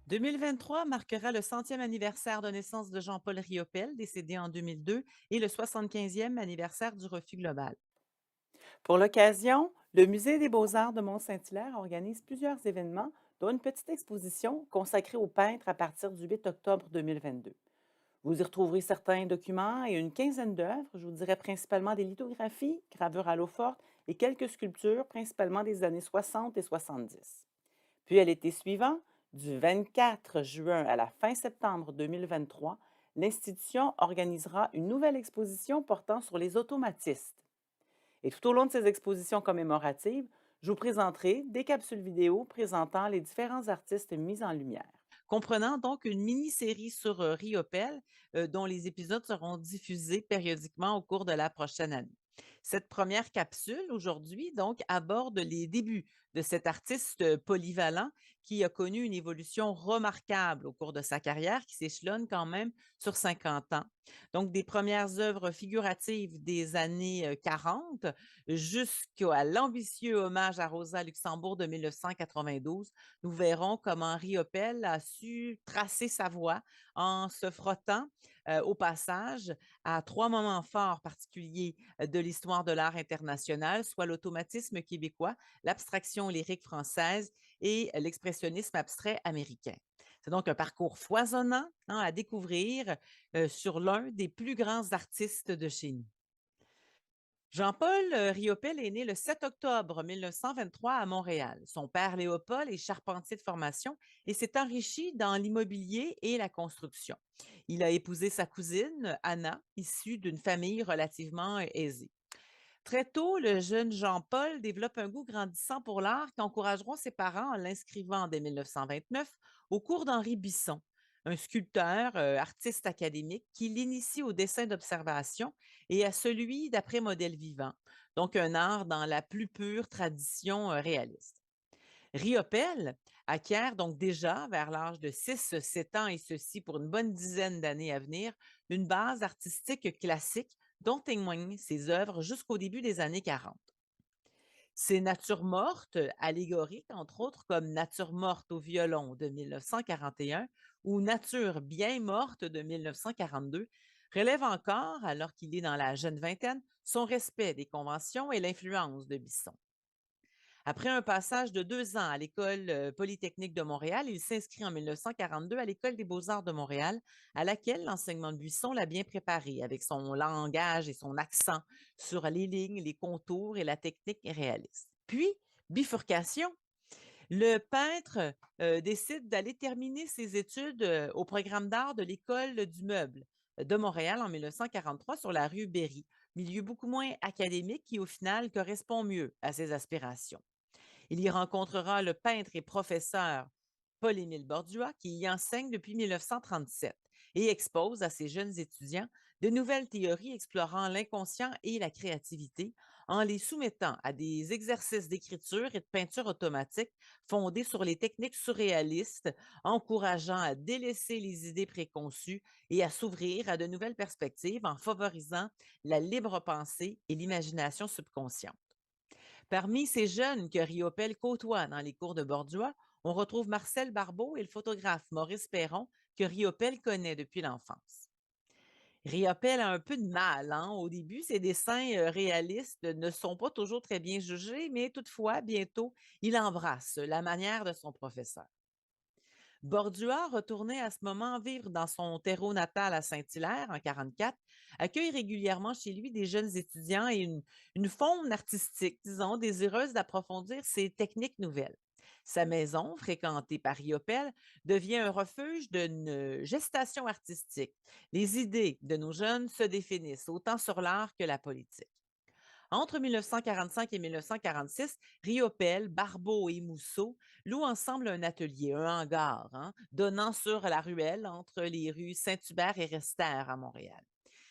2023 marquera le centième anniversaire de naissance de Jean-Paul Riopel, décédé en 2002, et le 75e anniversaire du refus global. Pour l'occasion, le Musée des beaux-arts de Mont-Saint-Hilaire organise plusieurs événements, dont une petite exposition consacrée aux peintres à partir du 8 octobre 2022. Vous y retrouverez certains documents et une quinzaine d'œuvres, je vous dirais principalement des lithographies, gravures à l'eau forte et quelques sculptures, principalement des années 60 et 70. Puis à l'été suivant, du 24 juin à la fin septembre 2023, l'institution organisera une nouvelle exposition portant sur les automatistes. Et tout au long de ces expositions commémoratives, je vous présenterai des capsules vidéo présentant les différents artistes mis en lumière. Comprenant donc une mini-série sur Riopel, dont les épisodes seront diffusés périodiquement au cours de la prochaine année. Cette première capsule, aujourd'hui, donc, aborde les débuts de cet artiste polyvalent qui a connu une évolution remarquable au cours de sa carrière, qui s'échelonne quand même sur 50 ans. Donc, des premières œuvres figuratives des années 40 jusqu'à l'ambitieux hommage à Rosa Luxembourg de 1992, nous verrons comment Henri Opel a su tracer sa voie en se frottant au passage à trois moments forts particuliers de l'histoire de l'art international, soit l'automatisme québécois, l'abstraction lyrique française et l'expressionnisme abstrait américain. C'est donc un parcours foisonnant, hein, à découvrir sur l'un des plus grands artistes de chez nous. Jean-Paul Riopel est né le 7 octobre 1923 à Montréal. Son père Léopold est charpentier de formation et s'est enrichi dans l'immobilier et la construction. Il a épousé sa cousine Anna, issue d'une famille relativement aisée. Très tôt, le jeune Jean-Paul développe un goût grandissant pour l'art qui encourageront ses parents en l'inscrivant dès 1929 au cours d'Henri Bisson, un sculpteur, artiste académique qui l'initie au dessin d'observation et à celui d'après modèle vivant, donc un art dans la plus pure tradition réaliste. Riopel acquiert donc déjà, vers l'âge de 6-7 ans, et ceci pour une bonne dizaine d'années à venir, une base artistique classique dont témoignent ses œuvres jusqu'au début des années 40. Ces natures mortes, allégoriques, entre autres, comme Nature morte au violon de 1941 ou Nature bien morte de 1942, relèvent encore, alors qu'il est dans la jeune vingtaine, son respect des conventions et l'influence de Bisson. Après un passage de 2 ans à l'École polytechnique de Montréal, il s'inscrit en 1942 à l'École des beaux-arts de Montréal, à laquelle l'enseignement de Buisson l'a bien préparé, avec son langage et son accent sur les lignes, les contours et la technique réaliste. Puis, bifurcation, le peintre décide d'aller terminer ses études au programme d'art de l'École du meuble de Montréal en 1943 sur la rue Berry, milieu beaucoup moins académique qui, au final, correspond mieux à ses aspirations. Il y rencontrera le peintre et professeur Paul-Émile Bordua, qui y enseigne depuis 1937 et expose à ses jeunes étudiants de nouvelles théories explorant l'inconscient et la créativité en les soumettant à des exercices d'écriture et de peinture automatique fondés sur les techniques surréalistes, encourageant à délaisser les idées préconçues et à s'ouvrir à de nouvelles perspectives en favorisant la libre pensée et l'imagination subconsciente. Parmi ces jeunes que Riopel côtoie dans les cours de Bordua, on retrouve Marcel Barbeau et le photographe Maurice Perron que Riopel connaît depuis l'enfance. Riopel a un peu de mal, hein. Au début, ses dessins réalistes ne sont pas toujours très bien jugés, mais toutefois, bientôt, il embrasse la manière de son professeur. Bordua, retourné à ce moment vivre dans son terreau natal à Saint-Hilaire en 44, accueille régulièrement chez lui des jeunes étudiants et une faune artistique, disons, désireuse d'approfondir ses techniques nouvelles. Sa maison, fréquentée par Riopel, devient un refuge d'une gestation artistique. Les idées de nos jeunes se définissent autant sur l'art que la politique. Entre 1945 et 1946, Riopel, Barbeau et Mousseau louent ensemble un atelier, un hangar, hein, donnant sur la ruelle entre les rues Saint-Hubert et Rester à Montréal.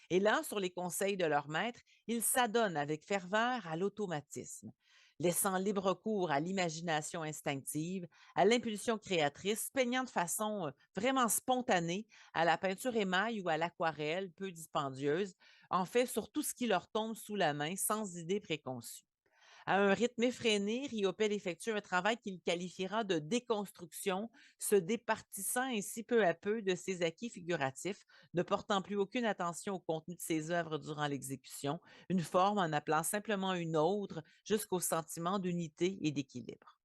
Et là, sur les conseils de leur maître, ils s'adonnent avec ferveur à l'automatisme, laissant libre cours à l'imagination instinctive, à l'impulsion créatrice, peignant de façon vraiment spontanée à la peinture émail ou à l'aquarelle, peu dispendieuse, en fait sur tout ce qui leur tombe sous la main, sans idée préconçue. À un rythme effréné, Riopelle effectue un travail qu'il qualifiera de déconstruction, se départissant ainsi peu à peu de ses acquis figuratifs, ne portant plus aucune attention au contenu de ses œuvres durant l'exécution, une forme en appelant simplement une autre, jusqu'au sentiment d'unité et d'équilibre.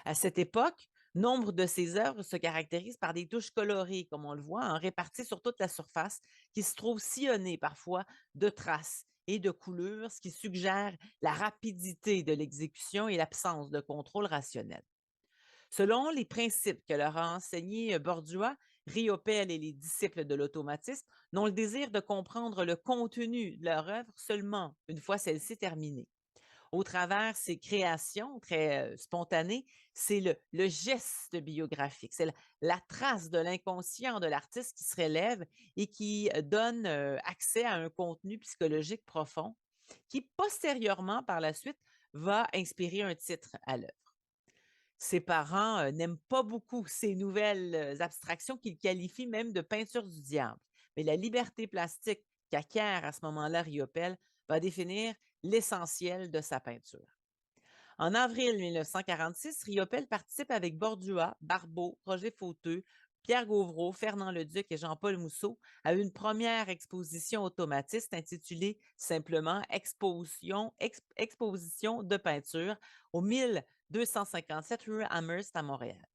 À cette époque, nombre de ses œuvres se caractérisent par des touches colorées, comme on le voit, réparties sur toute la surface, qui se trouvent sillonnées parfois de traces et de coulures, ce qui suggère la rapidité de l'exécution et l'absence de contrôle rationnel. Selon les principes que leur a enseignés Bordua, Riopelle et les disciples de l'automatisme n'ont le désir de comprendre le contenu de leur œuvre seulement une fois celle-ci terminée. Au travers ses créations très spontanées, c'est le geste biographique, c'est la trace de l'inconscient de l'artiste qui se relève et qui donne accès à un contenu psychologique profond qui, postérieurement, par la suite, va inspirer un titre à l'œuvre. Ses parents n'aiment pas beaucoup ces nouvelles abstractions qu'ils qualifient même de peinture du diable. Mais la liberté plastique qu'acquiert à ce moment-là Riopelle va définir l'essentiel de sa peinture. En avril 1946, Riopelle participe avec Bordua, Barbeau, Roger Fauteux, Pierre Gauvreau, Fernand Leduc et Jean-Paul Mousseau à une première exposition automatiste intitulée simplement Exposition de peinture au 1257 rue Amherst à Montréal.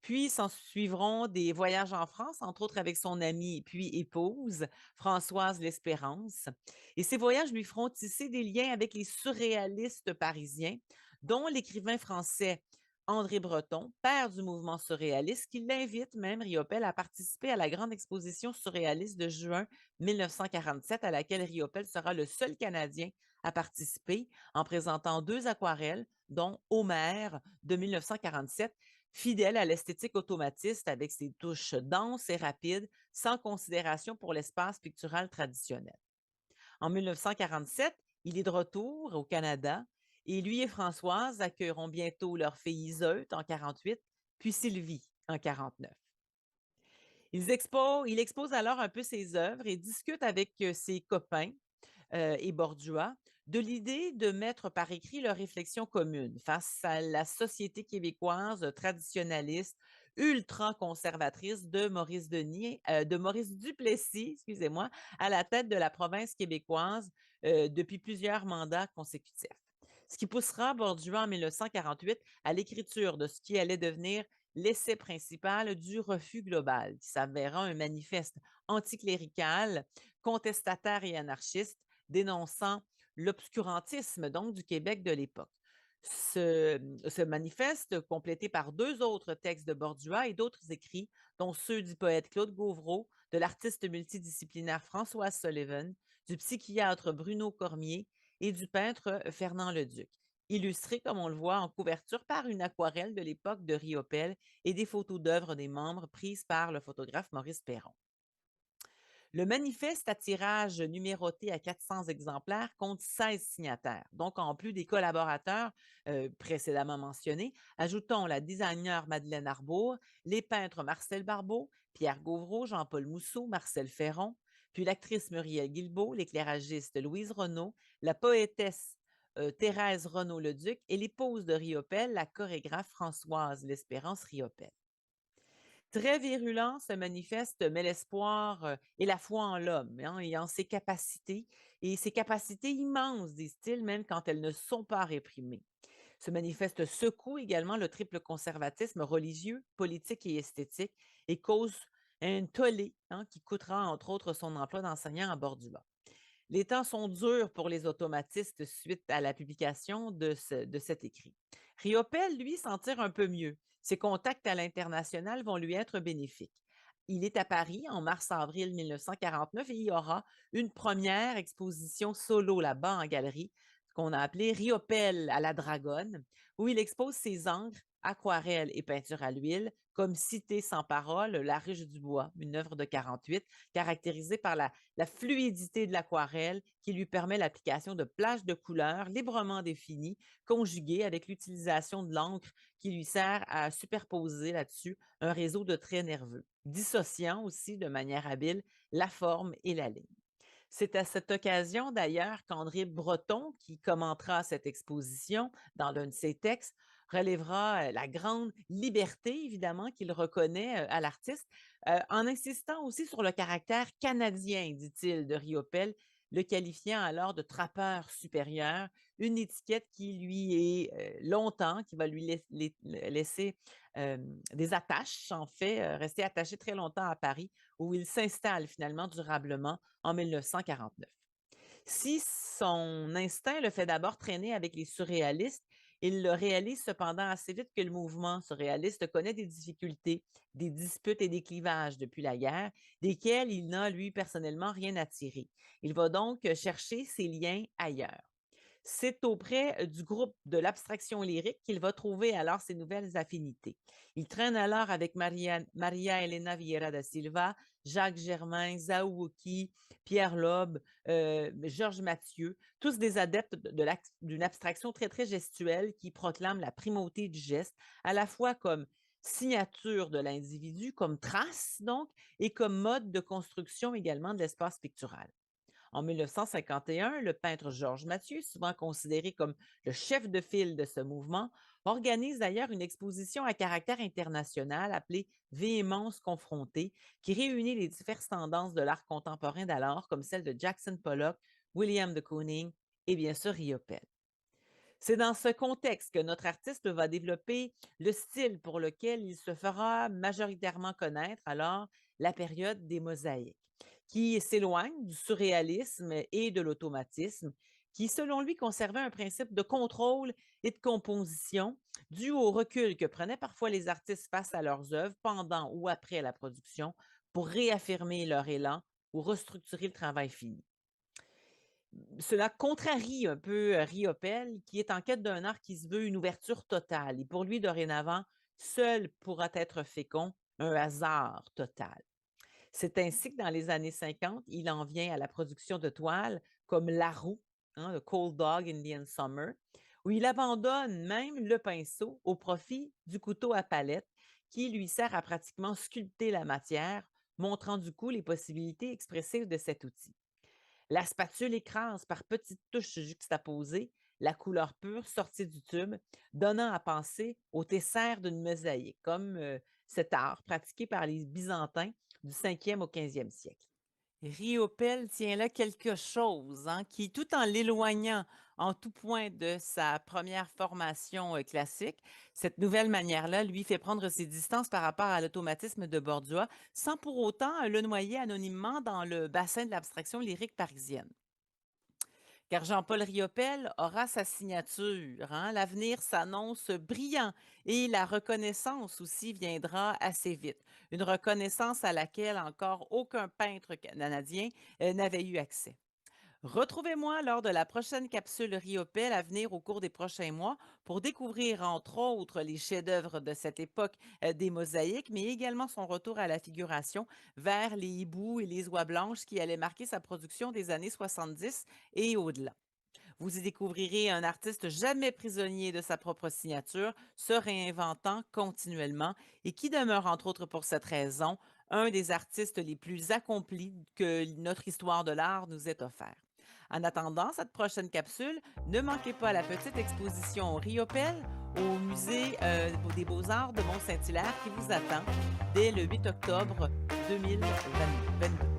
Puis s'en suivront des voyages en France, entre autres avec son amie puis épouse, Françoise L'Espérance. Et ces voyages lui feront tisser des liens avec les surréalistes parisiens, dont l'écrivain français André Breton, père du mouvement surréaliste, qui l'invite même, Riopelle, à participer à la grande exposition surréaliste de juin 1947, à laquelle Riopelle sera le seul Canadien à participer, en présentant deux aquarelles, dont Homère de 1947, fidèle à l'esthétique automatiste avec ses touches denses et rapides, sans considération pour l'espace pictural traditionnel. En 1947, il est de retour au Canada et lui et Françoise accueilleront bientôt leur fille Iseult en 1948, puis Sylvie en 1949. Il expose alors un peu ses œuvres et discute avec ses copains et Bordua de l'idée de mettre par écrit leurs réflexions communes face à la société québécoise traditionnaliste, ultra-conservatrice de Maurice Duplessis, excusez-moi, à la tête de la province québécoise depuis plusieurs mandats consécutifs. Ce qui poussera Bordua en 1948 à l'écriture de ce qui allait devenir l'essai principal du refus global, qui s'avéra un manifeste anticlérical, contestataire et anarchiste dénonçant l'obscurantisme donc du Québec de l'époque. Ce manifeste, complété par deux autres textes de Bordua et d'autres écrits, dont ceux du poète Claude Gauvreau, de l'artiste multidisciplinaire Françoise Sullivan, du psychiatre Bruno Cormier et du peintre Fernand Leduc, illustré, comme on le voit en couverture, par une aquarelle de l'époque de Riopelle et des photos d'œuvres des membres prises par le photographe Maurice Perron. Le manifeste à tirage numéroté à 400 exemplaires compte 16 signataires. Donc, en plus des collaborateurs précédemment mentionnés, ajoutons la designer Madeleine Arbour, les peintres Marcel Barbeau, Pierre Gauvreau, Jean-Paul Mousseau, Marcel Ferron, puis l'actrice Muriel Guilbeault, l'éclairagiste Louise Renaud, la poétesse Thérèse Renaud-Leduc et l'épouse de Riopelle, la chorégraphe Françoise L'Espérance Riopelle. Très virulent, ce manifeste met l'espoir et la foi en l'homme et en ses capacités immenses, disent-ils, même quand elles ne sont pas réprimées. Ce manifeste secoue également le triple conservatisme religieux, politique et esthétique et cause un tollé qui coûtera entre autres son emploi d'enseignant à Bordua. Les temps sont durs pour les automatistes suite à la publication de cet écrit. Riopelle, lui, s'en tire un peu mieux. Ses contacts à l'international vont lui être bénéfiques. Il est à Paris en mars-avril 1949 et il y aura une première exposition solo là-bas en galerie, qu'on a appelée Riopelle à la Dragonne, où il expose ses encres, aquarelles et peintures à l'huile, comme Cité sans parole, La Ruche du Bois, une œuvre de 48, caractérisée par la fluidité de l'aquarelle qui lui permet l'application de plages de couleurs librement définies, conjuguées avec l'utilisation de l'encre qui lui sert à superposer là-dessus un réseau de traits nerveux, dissociant aussi de manière habile la forme et la ligne. C'est à cette occasion d'ailleurs qu'André Breton, qui commentera cette exposition dans l'un de ses textes, relèvera la grande liberté, évidemment, qu'il reconnaît à l'artiste, en insistant aussi sur le caractère canadien, dit-il, de Riopelle, le qualifiant alors de trappeur supérieur, une étiquette qui lui est longtemps, qui va lui laisser des attaches, en fait, rester attaché très longtemps à Paris, où il s'installe finalement durablement en 1949. Si son instinct le fait d'abord traîner avec les surréalistes, il le réalise cependant assez vite que le mouvement surréaliste connaît des difficultés, des disputes et des clivages depuis la guerre, desquels il n'a, lui, personnellement rien à tirer. Il va donc chercher ses liens ailleurs. C'est auprès du groupe de l'abstraction lyrique qu'il va trouver alors ses nouvelles affinités. Il traîne alors avec Maria Elena Vieira da Silva, Jacques Germain, Zaouki, Pierre Loeb, Georges Mathieu, tous des adeptes d'une abstraction très, très gestuelle qui proclame la primauté du geste, à la fois comme signature de l'individu, comme trace donc, et comme mode de construction également de l'espace pictural. En 1951, le peintre Georges Mathieu, souvent considéré comme le chef de file de ce mouvement, organise d'ailleurs une exposition à caractère international appelée Véhémence confrontée, qui réunit les diverses tendances de l'art contemporain d'alors, comme celles de Jackson Pollock, William de Kooning et bien sûr Riopelle. C'est dans ce contexte que notre artiste va développer le style pour lequel il se fera majoritairement connaître, alors la période des mosaïques, qui s'éloigne du surréalisme et de l'automatisme, qui, selon lui, conservait un principe de contrôle et de composition dû au recul que prenaient parfois les artistes face à leurs œuvres pendant ou après la production pour réaffirmer leur élan ou restructurer le travail fini. Cela contrarie un peu Riopelle, qui est en quête d'un art qui se veut une ouverture totale. Et pour lui, dorénavant, seul pourra être fécond un hasard total. C'est ainsi que dans les années 50, il en vient à la production de toiles comme La Roue, hein, le Cold Dog Indian Summer, où il abandonne même le pinceau au profit du couteau à palette qui lui sert à pratiquement sculpter la matière, montrant du coup les possibilités expressives de cet outil. La spatule écrase par petites touches juxtaposées la couleur pure sortie du tube, donnant à penser au tesser d'une mosaïque, comme cet art pratiqué par les Byzantins du 5e au 15e siècle. Riopelle tient là quelque chose hein, qui, tout en l'éloignant en tout point de sa première formation classique, cette nouvelle manière-là lui fait prendre ses distances par rapport à l'automatisme de Borduas, sans pour autant le noyer anonymement dans le bassin de l'abstraction lyrique parisienne. Car Jean-Paul Riopelle aura sa signature, hein. L'avenir s'annonce brillant et la reconnaissance aussi viendra assez vite. Une reconnaissance à laquelle encore aucun peintre canadien n'avait eu accès. Retrouvez-moi lors de la prochaine capsule Riopelle à venir au cours des prochains mois pour découvrir entre autres les chefs-d'œuvre de cette époque des mosaïques, mais également son retour à la figuration vers les hiboux et les oies blanches qui allaient marquer sa production des années 70 et au-delà. Vous y découvrirez un artiste jamais prisonnier de sa propre signature, se réinventant continuellement et qui demeure, entre autres pour cette raison, un des artistes les plus accomplis que notre histoire de l'art nous ait offert. En attendant cette prochaine capsule, ne manquez pas la petite exposition Riopelle au musée des Beaux-Arts de Mont-Saint-Hilaire qui vous attend dès le 8 octobre 2022.